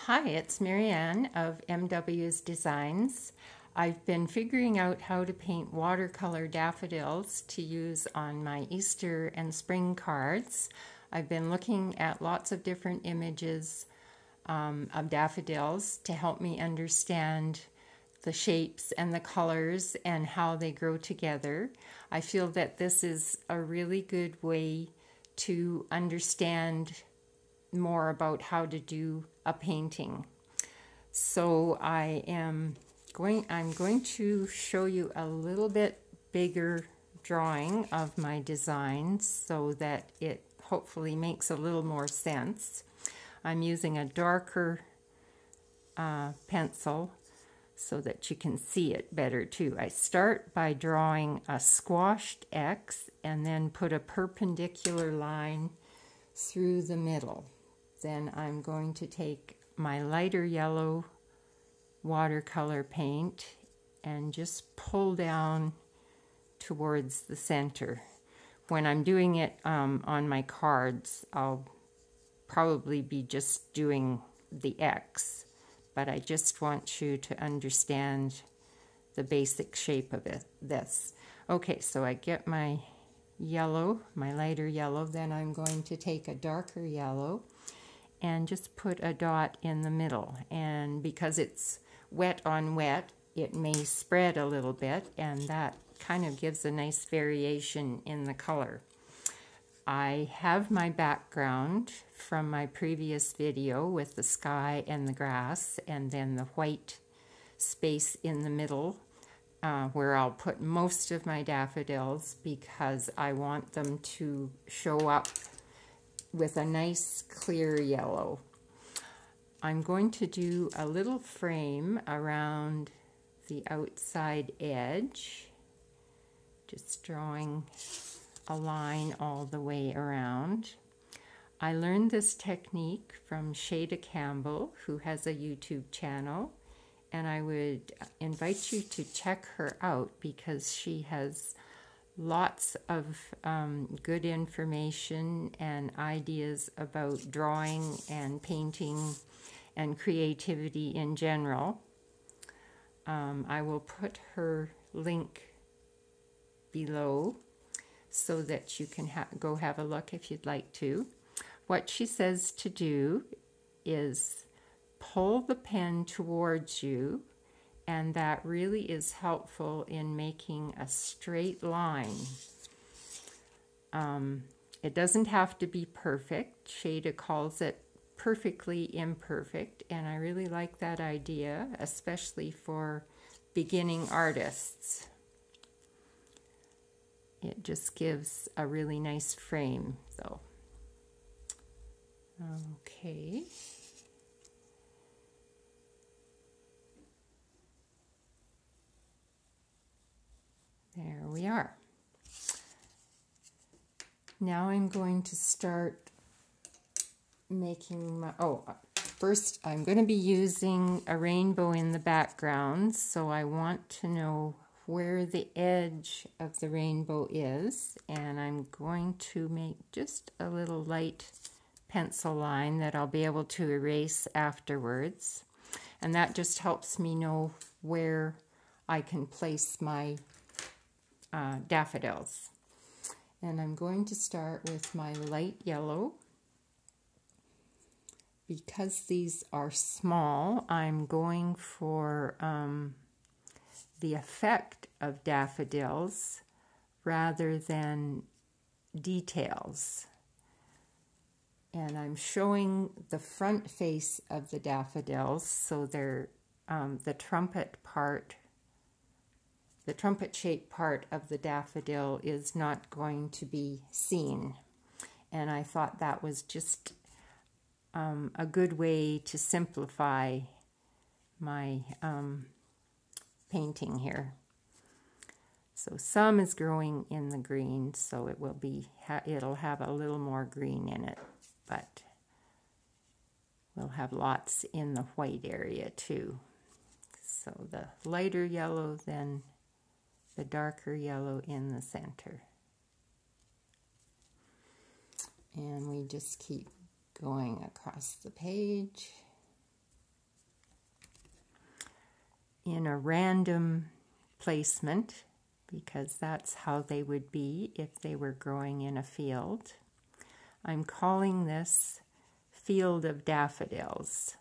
Hi, it's Marianne of MW's Designs. I've been figuring out how to paint watercolor daffodils to use on my Easter and spring cards. I've been looking at lots of different images of daffodils to help me understand the shapes and the colors and how they grow together. I feel that this is a really good way to understand more about how to do a painting. So I'm going to show you a little bit bigger drawing of my designs so that it hopefully makes a little more sense. I'm using a darker pencil so that you can see it better too. I start by drawing a squashed X and then put a perpendicular line through the middle. Then I'm going to take my lighter yellow watercolor paint and just pull down towards the center. When I'm doing it on my cards, I'll probably be just doing the X, but I just want you to understand the basic shape of this. Okay, so I get my yellow, my lighter yellow, then I'm going to take a darker yellow and just put a dot in the middle. And because it's wet on wet, it may spread a little bit, and that kind of gives a nice variation in the color. I have my background from my previous video with the sky and the grass, and then the white space in the middle where I'll put most of my daffodils because I want them to show up with a nice clear yellow. I'm going to do a little frame around the outside edge, just drawing a line all the way around. I learned this technique from Shada Campbell, who has a YouTube channel, and I would invite you to check her out because she has lots of good information and ideas about drawing and painting and creativity in general. I will put her link below so that you can go have a look if you'd like to. What she says to do is pull the pen towards you, and that really is helpful in making a straight line. It doesn't have to be perfect. Shada calls it perfectly imperfect, and I really like that idea, especially for beginning artists. It just gives a really nice frame, though. Okay. There we are. Now I'm going to start making my, first I'm going to be using a rainbow in the background, so I want to know where the edge of the rainbow is, and I'm going to make just a little light pencil line that I'll be able to erase afterwards, and that just helps me know where I can place my daffodils. And I'm going to start with my light yellow. Because these are small, I'm going for the effect of daffodils rather than details. And I'm showing the front face of the daffodils, so they're the trumpet part. The trumpet-shaped part of the daffodil is not going to be seen. And I thought that was just a good way to simplify my painting here. So some is growing in the green, so it will be, it'll have a little more green in it, but we'll have lots in the white area too. So the lighter yellow, then the darker yellow in the center. And we just keep going across the page. in a random placement because that's how they would be if they were growing in a field. I'm calling this Field of Daffodils.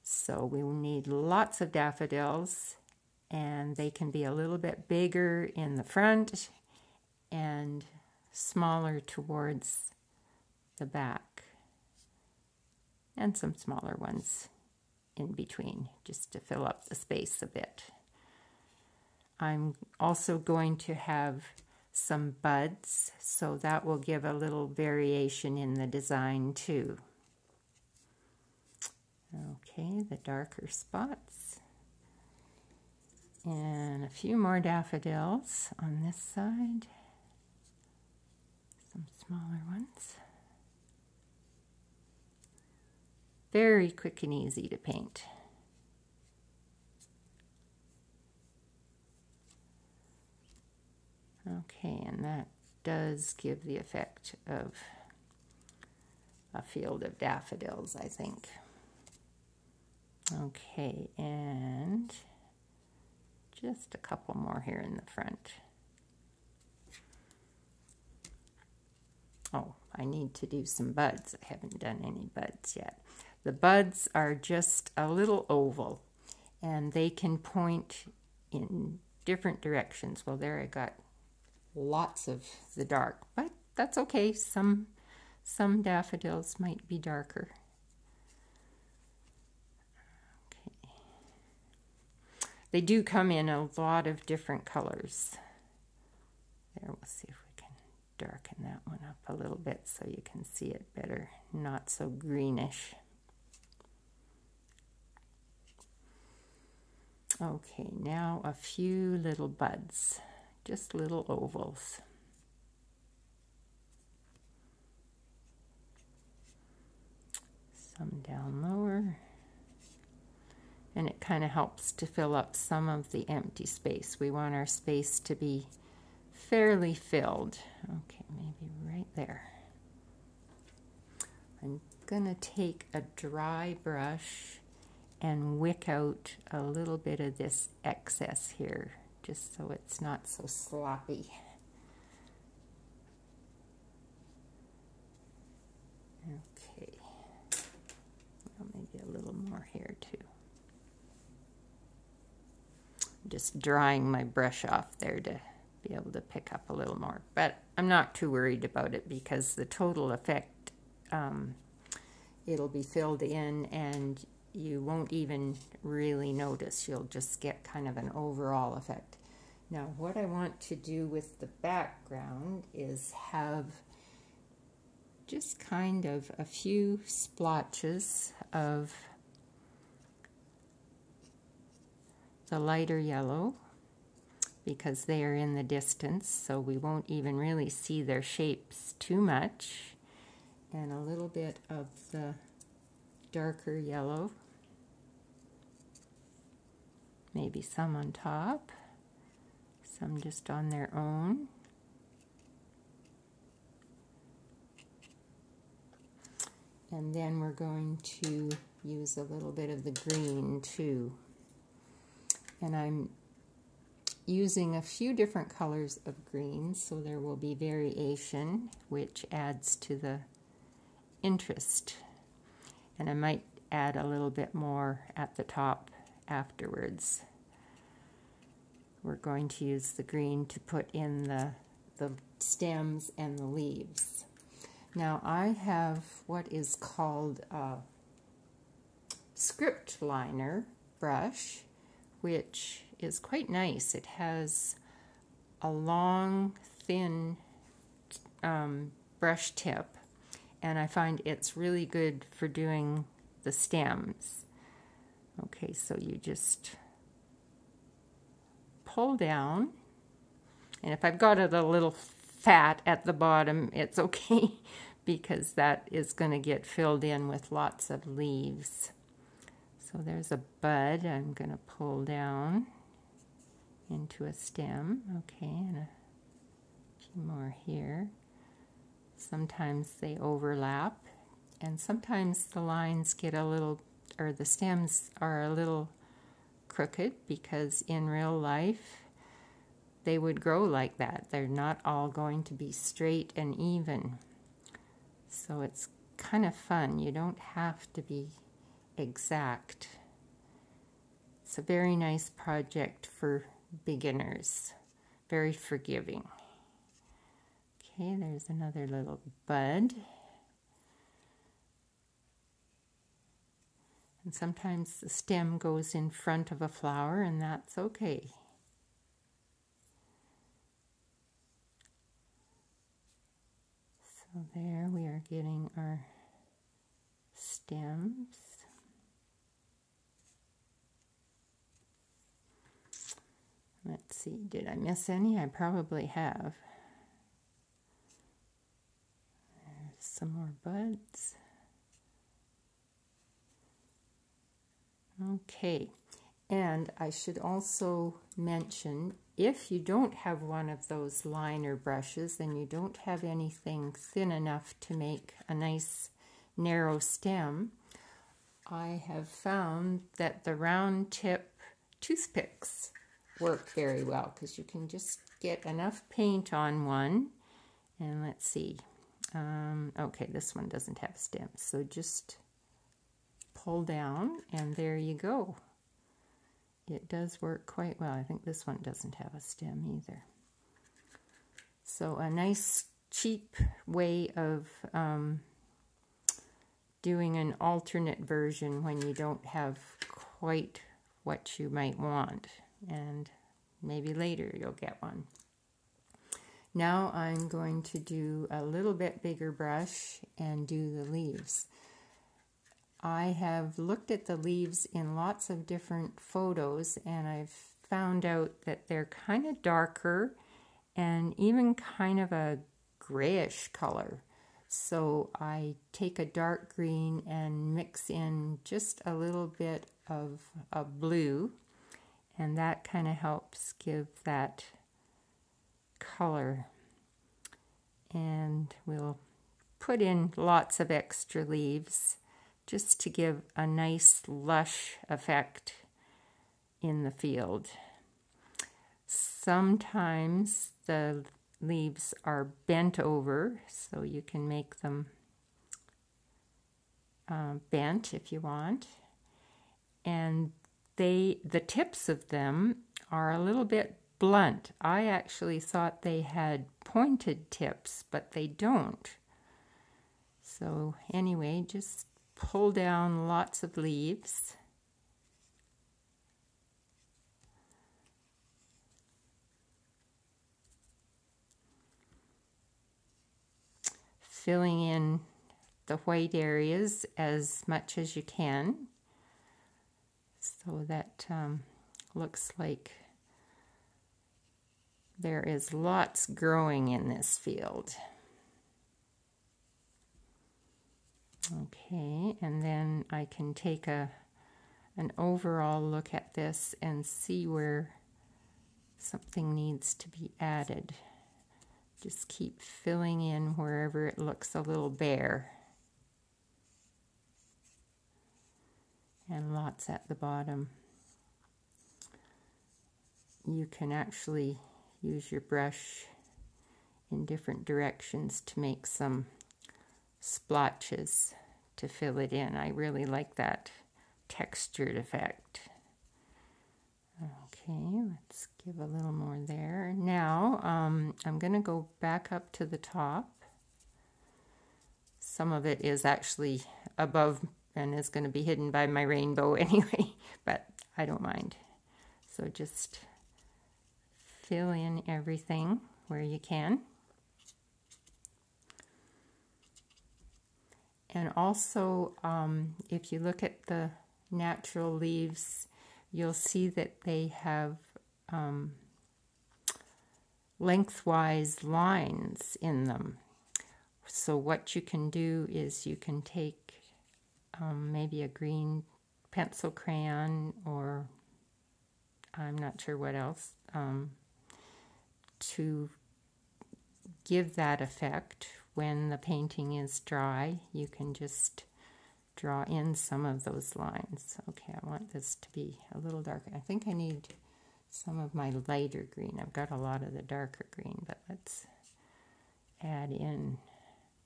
So we will need lots of daffodils, and they can be a little bit bigger in the front and smaller towards the back, and some smaller ones in between just to fill up the space a bit. I'm also going to have some buds, so that will give a little variation in the design too. Okay, the darker spots. And a few more daffodils on this side. Some smaller ones. Very quick and easy to paint. Okay, and that does give the effect of a field of daffodils, I think. Okay, and just a couple more here in the front. Oh, I need to do some buds. I haven't done any buds yet. The buds are just a little oval, and they can point in different directions. Well, there I got lots of the dark, but that's okay. Some daffodils might be darker. Okay. They do come in a lot of different colors. There, we'll see if we can darken that one up a little bit so you can see it better. Not so greenish. Okay, now a few little buds, just little ovals. Some down lower. And it kind of helps to fill up some of the empty space. We want our space to be fairly filled. Okay, maybe right there. I'm gonna take a dry brush and wick out a little bit of this excess here, just so it's not so sloppy. Okay, well, maybe a little more here too. I'm just drying my brush off there to be able to pick up a little more, but I'm not too worried about it because the total effect, it'll be filled in and you won't even really notice. You'll just get kind of an overall effect. Now, what I want to do with the background is have just kind of a few splotches of the lighter yellow because they are in the distance, so we won't even really see their shapes too much, and a little bit of the darker yellow, maybe some on top, some just on their own. And then we're going to use a little bit of the green too. And I'm using a few different colors of green, so there will be variation, which adds to the interest. And I might add a little bit more at the top afterwards. We're going to use the green to put in the stems and the leaves. Now I have what is called a script liner brush, which is quite nice. It has a long, thin brush tip, and I find it's really good for doing the stems. Okay, so you just pull down, and if I've got it a little fat at the bottom, it's okay because that is going to get filled in with lots of leaves. So there's a bud I'm going to pull down into a stem. Okay, and a few more here. Sometimes they overlap, and sometimes the lines get a little, or the stems are a little crooked, because in real life they would grow like that. They're not all going to be straight and even. So it's kind of fun. You don't have to be exact. It's a very nice project for beginners. Very forgiving. Okay, there's another little bud. And sometimes the stem goes in front of a flower, and that's okay. So there we are getting our stems. Let's see, did I miss any? I probably have. There's some more buds. Okay, and I should also mention, if you don't have one of those liner brushes and you don't have anything thin enough to make a nice narrow stem, I have found that the round tip toothpicks work very well, because you can just get enough paint on one. And let's see, okay, this one doesn't have stems, so just pull down and there you go. It does work quite well. I think this one doesn't have a stem either. So a nice cheap way of doing an alternate version when you don't have quite what you might want, and maybe later you'll get one. Now I'm going to do a little bit bigger brush and do the leaves. I have looked at the leaves in lots of different photos, and I've found out that they're kind of darker and even kind of a grayish color. So I take a dark green and mix in just a little bit of a blue, and that kind of helps give that color. And we'll put in lots of extra leaves just to give a nice lush effect in the field. Sometimes the leaves are bent over, so you can make them bent if you want. And the tips of them are a little bit blunt. I actually thought they had pointed tips, but they don't. So anyway, just pull down lots of leaves. Filling in the white areas as much as you can, so that looks like there is lots growing in this field. Okay, and then I can take an overall look at this and see where something needs to be added. Just keep filling in wherever it looks a little bare. And lots at the bottom. You can actually use your brush in different directions to make some splotches to fill it in. I really like that textured effect. Okay, let's give a little more there. Now I'm going to go back up to the top. Some of it is actually above and is going to be hidden by my rainbow anyway, but I don't mind. So just fill in everything where you can. And also, if you look at the natural leaves, you'll see that they have lengthwise lines in them. So what you can do is you can take maybe a green pencil crayon, or I'm not sure what else, to give that effect. When the painting is dry, you can just draw in some of those lines. Okay, I want this to be a little darker. I think I need some of my lighter green. I've got a lot of the darker green, but let's add in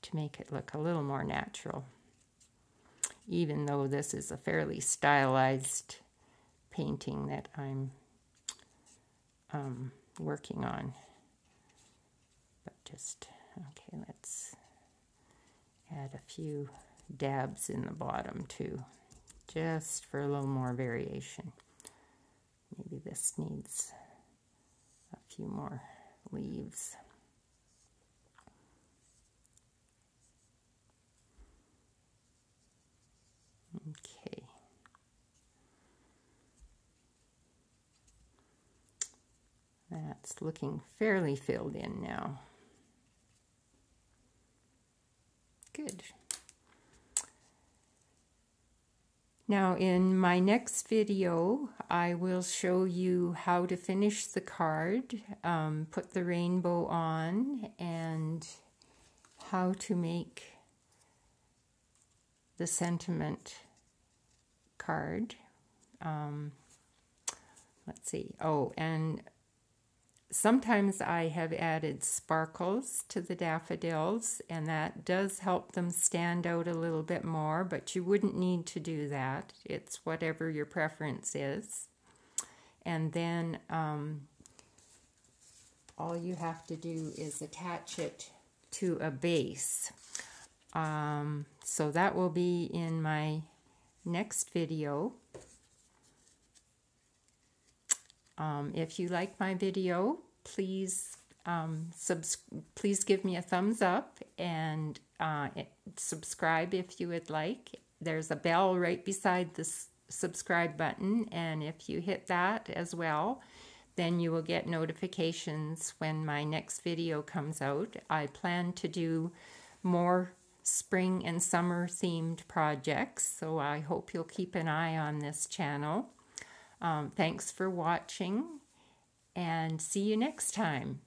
to make it look a little more natural, even though this is a fairly stylized painting that I'm working on. But just, okay, let's add a few dabs in the bottom too, just for a little more variation. Maybe this needs a few more leaves. Okay. That's looking fairly filled in now. Good. Now in my next video, I will show you how to finish the card, put the rainbow on, and how to make the sentiment card. Let's see. Oh, and sometimes I have added sparkles to the daffodils, and that does help them stand out a little bit more, but you wouldn't need to do that. It's whatever your preference is. And then all you have to do is attach it to a base. So that will be in my next video. If you like my video, please please give me a thumbs up and subscribe if you would like. There's a bell right beside the subscribe button, and if you hit that as well, then you will get notifications when my next video comes out. I plan to do more spring and summer themed projects, so I hope you'll keep an eye on this channel. Thanks for watching, and see you next time.